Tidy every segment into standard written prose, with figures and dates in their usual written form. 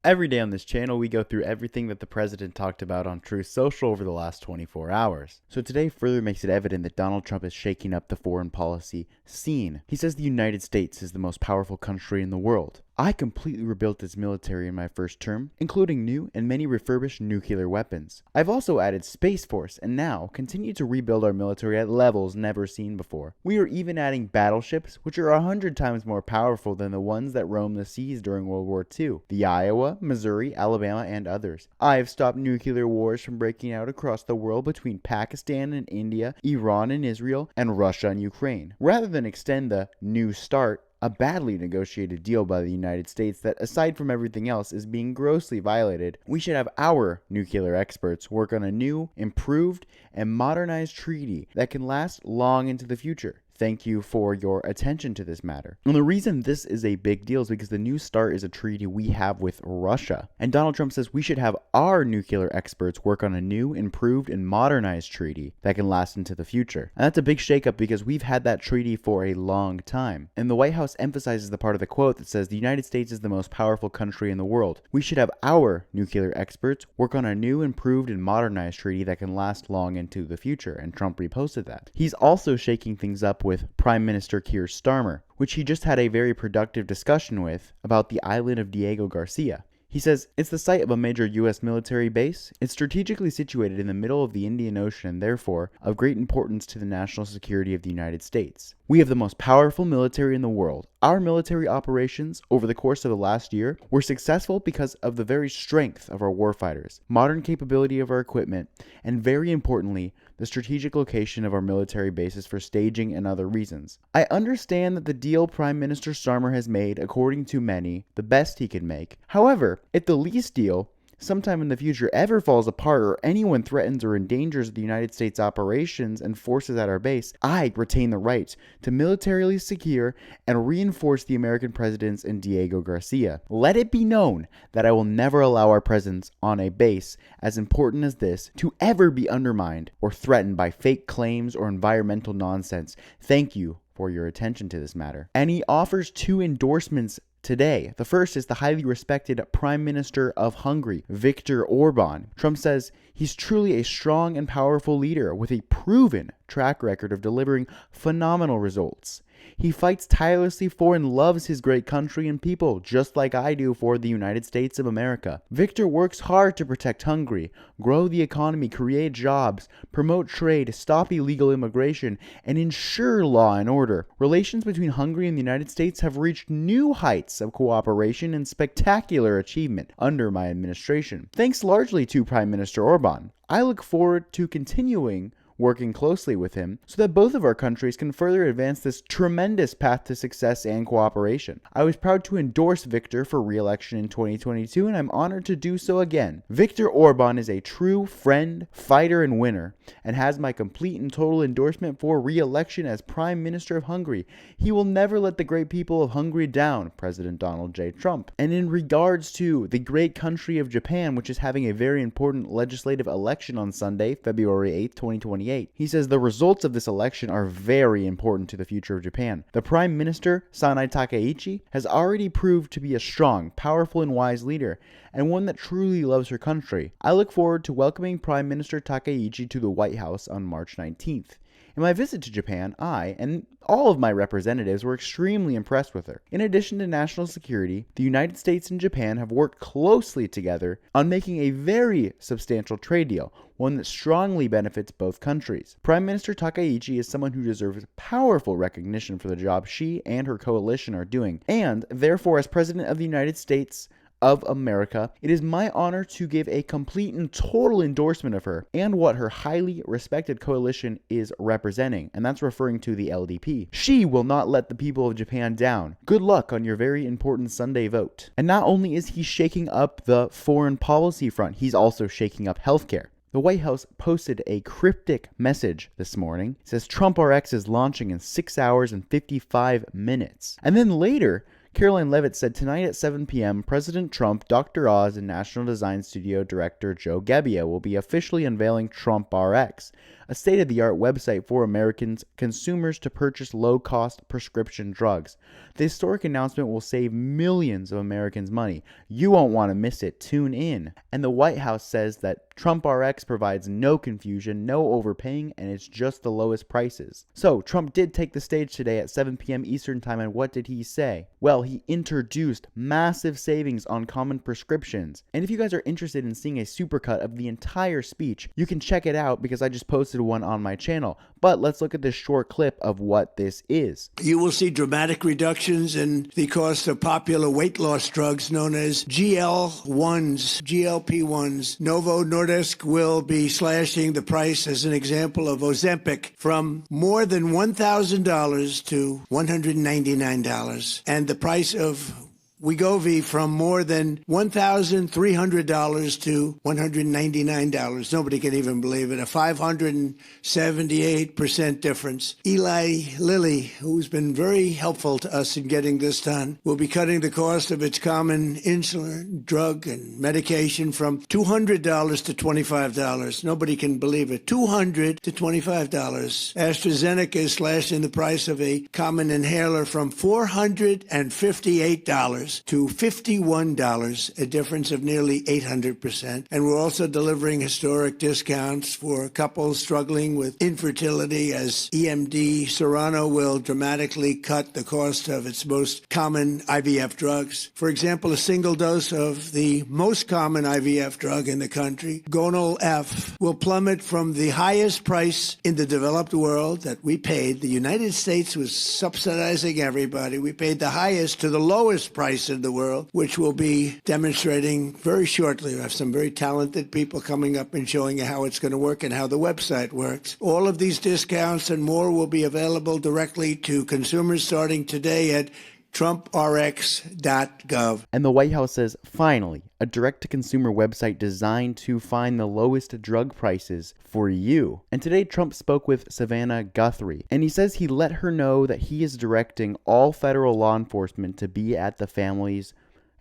Every day on this channel, we go through everything that the president talked about on Truth Social over the last 24 hours. So today further makes it evident that Donald Trump is shaking up the foreign policy scene. He says the United States is the most powerful country in the world. I completely rebuilt its military in my first term, including new and many refurbished nuclear weapons. I've also added Space Force and now continue to rebuild our military at levels never seen before. We are even adding battleships, which are 100 times more powerful than the ones that roamed the seas during World War II, the Iowa, Missouri, Alabama, and others. I have stopped nuclear wars from breaking out across the world between Pakistan and India, Iran and Israel, and Russia and Ukraine. Rather than extend the New START, a badly negotiated deal by the United States that, aside from everything else, is being grossly violated, we should have our nuclear experts work on a new, improved, and modernized treaty that can last long into the future. Thank you for your attention to this matter. And the reason this is a big deal is because the New START is a treaty we have with Russia. And Donald Trump says we should have our nuclear experts work on a new, improved, and modernized treaty that can last into the future. And that's a big shakeup because we've had that treaty for a long time. And the White House emphasizes the part of the quote that says the United States is the most powerful country in the world. We should have our nuclear experts work on a new, improved, and modernized treaty that can last long into the future. And Trump reposted that. He's also shaking things up with Prime Minister Keir Starmer, which he just had a very productive discussion with about the island of Diego Garcia. He says, it's the site of a major U.S. military base. It's strategically situated in the middle of the Indian Ocean and therefore of great importance to the national security of the United States. We have the most powerful military in the world. Our military operations over the course of the last year were successful because of the very strength of our warfighters, modern capability of our equipment, and very importantly, the strategic location of our military bases for staging and other reasons. I understand that the deal Prime Minister Starmer has made, according to many, the best he could make. However, if the lease deal sometime in the future ever falls apart or anyone threatens or endangers the United States operations and forces at our base, I retain the right to militarily secure and reinforce the American presence in Diego Garcia. Let it be known that I will never allow our presence on a base as important as this to ever be undermined or threatened by fake claims or environmental nonsense. Thank you for your attention to this matter. And he offers two endorsements today. The first is the highly respected Prime Minister of Hungary, Viktor Orban. Trump says he's truly a strong and powerful leader with a proven track record of delivering phenomenal results. He fights tirelessly for and loves his great country and people, just like I do for the United States of America. Viktor works hard to protect Hungary, grow the economy, create jobs, promote trade, stop illegal immigration, and ensure law and order. Relations between Hungary and the United States have reached new heights of cooperation and spectacular achievement under my administration, thanks largely to Prime Minister Orban. I look forward to continuing working closely with him so that both of our countries can further advance this tremendous path to success and cooperation. I was proud to endorse Viktor for re-election in 2022 and I'm honored to do so again. Viktor Orban is a true friend, fighter, and winner and has my complete and total endorsement for re-election as Prime Minister of Hungary. He will never let the great people of Hungary down, President Donald J. Trump. And in regards to the great country of Japan, which is having a very important legislative election on Sunday, February 8th, 2028, he says the results of this election are very important to the future of Japan. The Prime Minister, Sanai Takaichi, has already proved to be a strong, powerful, and wise leader, and one that truly loves her country. I look forward to welcoming Prime Minister Takaichi to the White House on March 19th. In my visit to Japan, I and all of my representatives were extremely impressed with her. In addition to national security, the United States and Japan have worked closely together on making a very substantial trade deal, one that strongly benefits both countries. Prime Minister Takaichi is someone who deserves powerful recognition for the job she and her coalition are doing, and therefore, as President of the United States of America, it is my honor to give a complete and total endorsement of her and what her highly respected coalition is representing, and that's referring to the LDP. She will not let the people of Japan down. Good luck on your very important Sunday vote. And not only is he shaking up the foreign policy front, he's also shaking up healthcare. The White House posted a cryptic message this morning. It says TrumpRx is launching in 6 hours and 55 minutes. And then later, Caroline Leavitt said tonight at 7 p.m., President Trump, Dr. Oz, and National Design Studio Director Joe Gebbia will be officially unveiling TrumpRx, a state-of-the-art website for Americans consumers to purchase low-cost prescription drugs. The historic announcement will save millions of Americans money. You won't want to miss it. Tune in. And the White House says that TrumpRx provides no confusion, no overpaying, and it's just the lowest prices. So, Trump did take the stage today at 7 p.m. Eastern Time, and what did he say? Well, he introduced massive savings on common prescriptions. And if you guys are interested in seeing a supercut of the entire speech, you can check it out because I just posted one on my channel. But let's look at this short clip of what this is. You will see dramatic reductions in the cost of popular weight loss drugs known as GLP-1s. Novo Nordisk will be slashing the price, as an example, of Ozempic from more than $1,000 to $199, and the price of Wegovy from more than $1,300 to $199. Nobody can even believe it. A 578% difference. Eli Lilly, who's been very helpful to us in getting this done, will be cutting the cost of its common insulin, drug, and medication from $200 to $25. Nobody can believe it. $200 to $25. AstraZeneca is slashing the price of a common inhaler from $458 to $51, a difference of nearly 800%. And we're also delivering historic discounts for couples struggling with infertility, as EMD Serrano will dramatically cut the cost of its most common IVF drugs. For example, a single dose of the most common IVF drug in the country, Gonal F, will plummet from the highest price in the developed world that we paid. The United States was subsidizing everybody. We paid the highest to the lowest price in the world, which we'll be demonstrating very shortly. We have some very talented people coming up and showing you how it's going to work and how the website works. All of these discounts and more will be available directly to consumers starting today at TrumpRx.gov. And the White House says, finally, a direct-to-consumer website designed to find the lowest drug prices for you. And today, Trump spoke with Savannah Guthrie, and he says he let her know that he is directing all federal law enforcement to be at the family's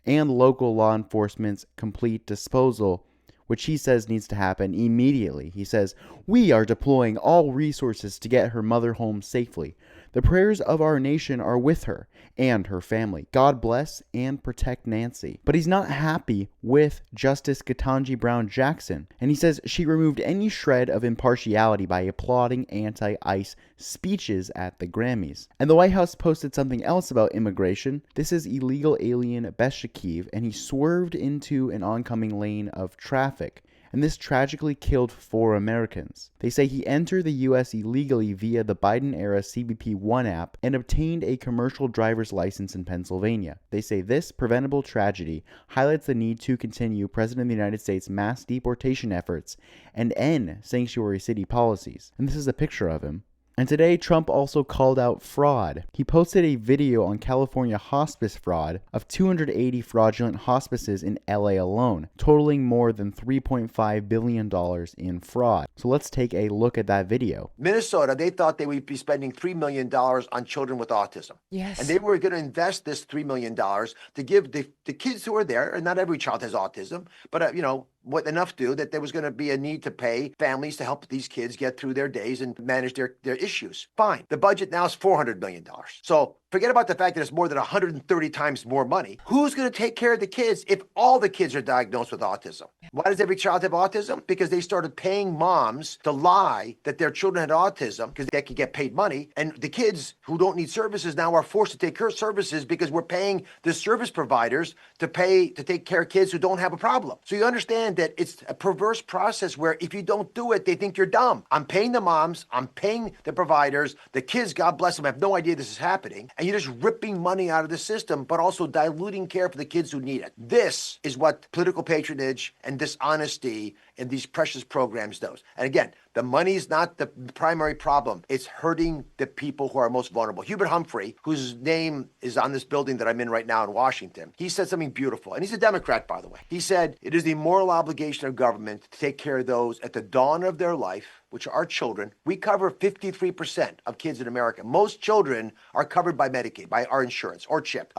and local law enforcement's complete disposal, which he says needs to happen immediately. He says, we are deploying all resources to get her mother home safely. The prayers of our nation are with her and her family. God bless and protect Nancy. But he's not happy with Justice Ketanji Brown Jackson, and he says she removed any shred of impartiality by applauding anti-ICE speeches at the Grammys. And the White House posted something else about immigration. This is illegal alien Beshakiv, and he swerved into an oncoming lane of traffic, and this tragically killed 4 Americans. They say he entered the U.S. illegally via the Biden-era CBP One app and obtained a commercial driver's license in Pennsylvania. They say this preventable tragedy highlights the need to continue President of the United States' mass deportation efforts and end sanctuary city policies. And this is a picture of him. And today, Trump also called out fraud. He posted a video on California hospice fraud of 280 fraudulent hospices in LA alone, totaling more than $3.5 billion in fraud. So let's take a look at that video. Minnesota, they thought they would be spending $3 million on children with autism. Yes. And they were going to invest this $3 million to give the kids who are there, and not every child has autism, but, what enough do that there was going to be a need to pay families to help these kids get through their days and manage their issues. Fine. The budget now is $400 million. So forget about the fact that it's more than 130 times more money. Who's going to take care of the kids if all the kids are diagnosed with autism? Why does every child have autism? Because they started paying moms to lie that their children had autism because they could get paid money. And the kids who don't need services now are forced to take care of services because we're paying the service providers to take care of kids who don't have a problem. So you understand that it's a perverse process where if you don't do it, they think you're dumb. I'm paying the moms, I'm paying the providers, the kids, God bless them, have no idea this is happening. And you're just ripping money out of the system, but also diluting care for the kids who need it. This is what political patronage and dishonesty in these precious programs does. And again, the money is not the primary problem. It's hurting the people who are most vulnerable. Hubert Humphrey, whose name is on this building that I'm in right now in Washington, he said something beautiful. And he's a Democrat, by the way. He said, it is the moral obligation of government to take care of those at the dawn of their life, which are our children. We cover 53% of kids in America. Most children are covered by Medicaid, by our insurance or CHIP.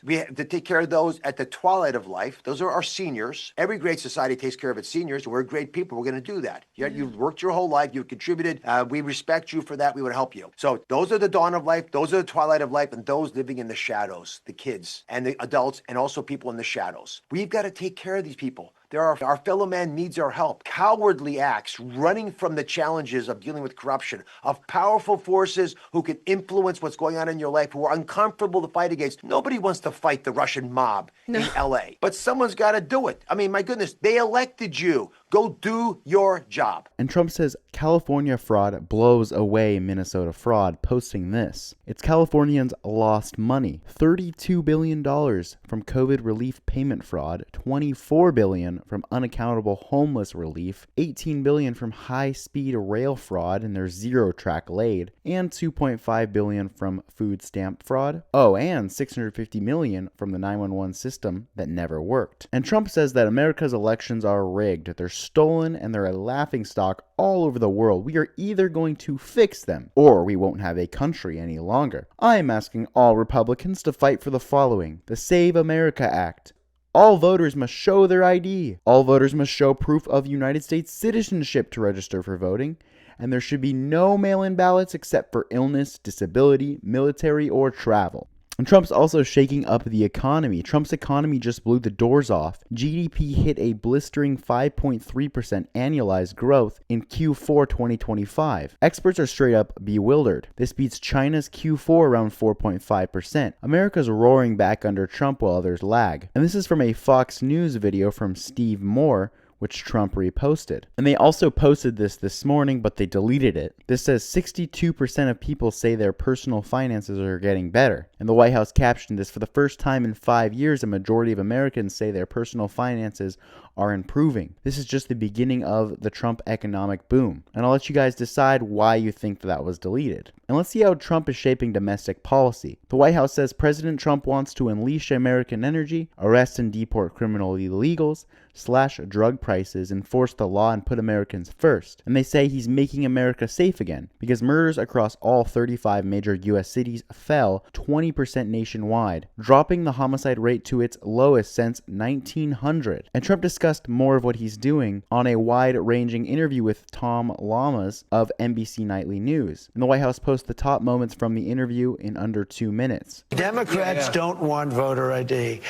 We have to take care of those at the twilight of life. Those are our seniors. Every great society takes care of its seniors. We're great people. We're going to do that. Yet you've worked your whole whole life. You contributed. We respect you for that. We would help you. So those are the dawn of life. Those are the twilight of life. And those living in the shadows, the kids and the adults, and also people in the shadows. We've got to take care of these people. Our fellow man needs our help. Cowardly acts, running from the challenges of dealing with corruption, of powerful forces who can influence what's going on in your life, who are uncomfortable to fight against. Nobody wants to fight the Russian mob in LA, but someone's got to do it. I mean, my goodness, they elected you. Go do your job. And Trump says California fraud blows away Minnesota fraud, posting this. It's Californians lost money. $32 billion from COVID relief payment fraud, $24 billion from unaccountable homeless relief, $18 billion from high-speed rail fraud and their zero-track laid, and $2.5 billion from food stamp fraud. Oh, and $650 million from the 911 system that never worked. And Trump says that America's elections are rigged. They're stolen and they're a laughingstock all over the world. We are either going to fix them or we won't have a country any longer. I am asking all Republicans to fight for the following: the Save America Act. All voters must show their ID. All voters must show proof of United States citizenship to register for voting. And there should be no mail-in ballots except for illness, disability, military, or travel. And Trump's also shaking up the economy. Trump's economy just blew the doors off. GDP hit a blistering 5.3% annualized growth in Q4 2025. Experts are straight up bewildered. This beats China's Q4 around 4.5%. America's roaring back under Trump while others lag. And this is from a Fox News video from Steve Moore, which Trump reposted. And they also posted this morning, but they deleted it. This says 62% of people say their personal finances are getting better. And the White House captioned this: for the first time in 5 years, a majority of Americans say their personal finances are improving. This is just the beginning of the Trump economic boom. And I'll let you guys decide why you think that was deleted. And let's see how Trump is shaping domestic policy. The White House says President Trump wants to unleash American energy, arrest and deport criminal illegals, slash drug prices, enforce the law, and put Americans first. And they say he's making America safe again, because murders across all 35 major U.S. cities fell 20% nationwide, dropping the homicide rate to its lowest since 1900. And Trump discussed more of what he's doing on a wide-ranging interview with Tom Lamas of NBC Nightly News. And the White House posts the top moments from the interview in under 2 minutes. Democrats don't want voter ID.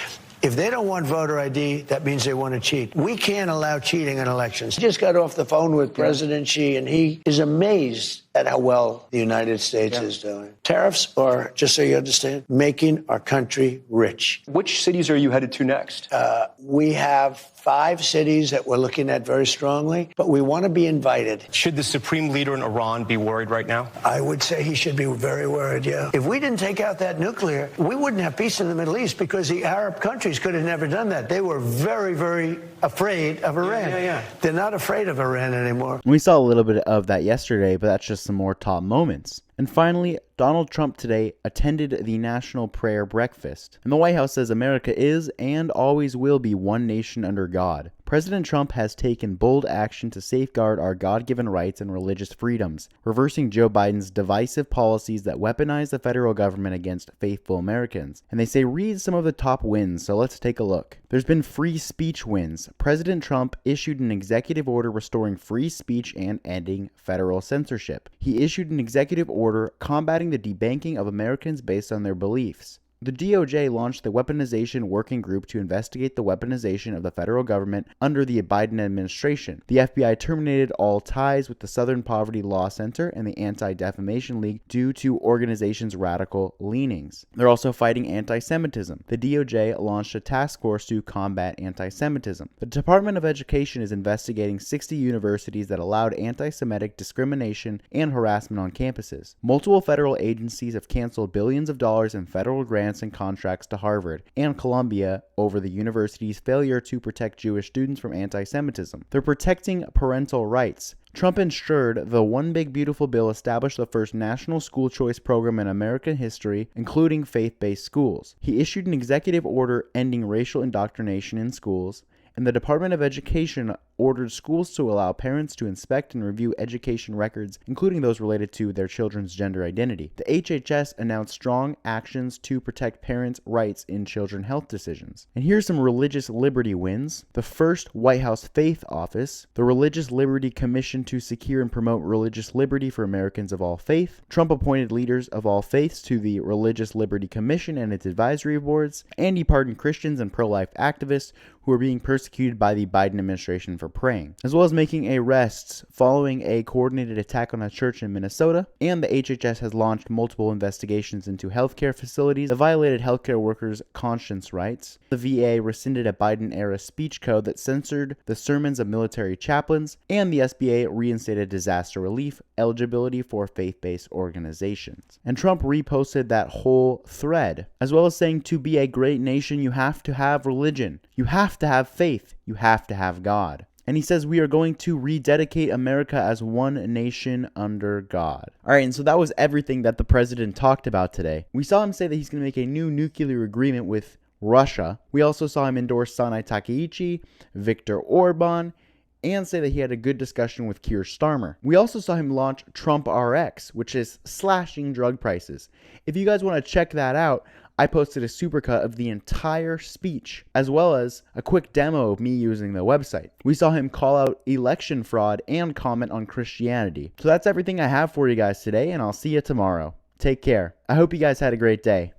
If they don't want voter ID, that means they want to cheat. We can't allow cheating in elections. I just got off the phone with President Xi, and he is amazed at how well the United States is doing. Tariffs are, just so you understand, making our country rich. Which cities are you headed to next? We have 5 cities that we're looking at very strongly, but we want to be invited. Should the supreme leader in Iran be worried right now? I would say he should be very worried, yeah. If we didn't take out that nuclear, we wouldn't have peace in the Middle East, because the Arab countries could have never done that. They were very, very afraid of Iran. They're not afraid of Iran anymore. We saw a little bit of that yesterday, but that's just some more top moments. And finally, Donald Trump today attended the National Prayer Breakfast. And the White House says America is and always will be one nation under God. President Trump has taken bold action to safeguard our God-given rights and religious freedoms, reversing Joe Biden's divisive policies that weaponize the federal government against faithful Americans. And they say read some of the top wins, so let's take a look. There's been free speech wins. President Trump issued an executive order restoring free speech and ending federal censorship. He issued an executive order combating the debanking of Americans based on their beliefs. The DOJ launched the Weaponization Working Group to investigate the weaponization of the federal government under the Biden administration. The FBI terminated all ties with the Southern Poverty Law Center and the Anti-Defamation League due to organization's radical leanings. They're also fighting anti-Semitism. The DOJ launched a task force to combat anti-Semitism. The Department of Education is investigating 60 universities that allowed anti-Semitic discrimination and harassment on campuses. Multiple federal agencies have canceled billions of dollars in federal grants and contracts to Harvard and Columbia over the university's failure to protect Jewish students from anti-Semitism. They're protecting parental rights. Trump ensured the One Big Beautiful Bill established the first national school choice program in American history, including faith-based schools. He issued an executive order ending racial indoctrination in schools, and the Department of Education ordered schools to allow parents to inspect and review education records, including those related to their children's gender identity. The HHS announced strong actions to protect parents' rights in children health decisions. And here's some religious liberty wins. The first White House Faith Office, the Religious Liberty Commission to secure and promote religious liberty for Americans of all faith. Trump appointed leaders of all faiths to the Religious Liberty Commission and its advisory boards, and he pardoned Christians and pro-life activists who are being persecuted by the Biden administration for praying, as well as making arrests following a coordinated attack on a church in Minnesota. And the HHS has launched multiple investigations into healthcare facilities that violated healthcare workers' conscience rights. The VA rescinded a Biden-era speech code that censored the sermons of military chaplains, and the SBA reinstated disaster relief eligibility for faith-based organizations. And Trump reposted that whole thread, as well as saying, to be a great nation, you have to have religion. You have to have faith. You have to have God. And he says we are going to rededicate America as one nation under God. All right, and so that was everything that the president talked about today. We saw him say that he's going to make a new nuclear agreement with Russia. We also saw him endorse Sanai Takaichi, Viktor Orban, and say that he had a good discussion with Keir Starmer. We also saw him launch TrumpRx, which is slashing drug prices. If you guys want to check that out, I posted a supercut of the entire speech, as well as a quick demo of me using the website. We saw him call out election fraud and comment on Christianity. So that's everything I have for you guys today, and I'll see you tomorrow. Take care. I hope you guys had a great day.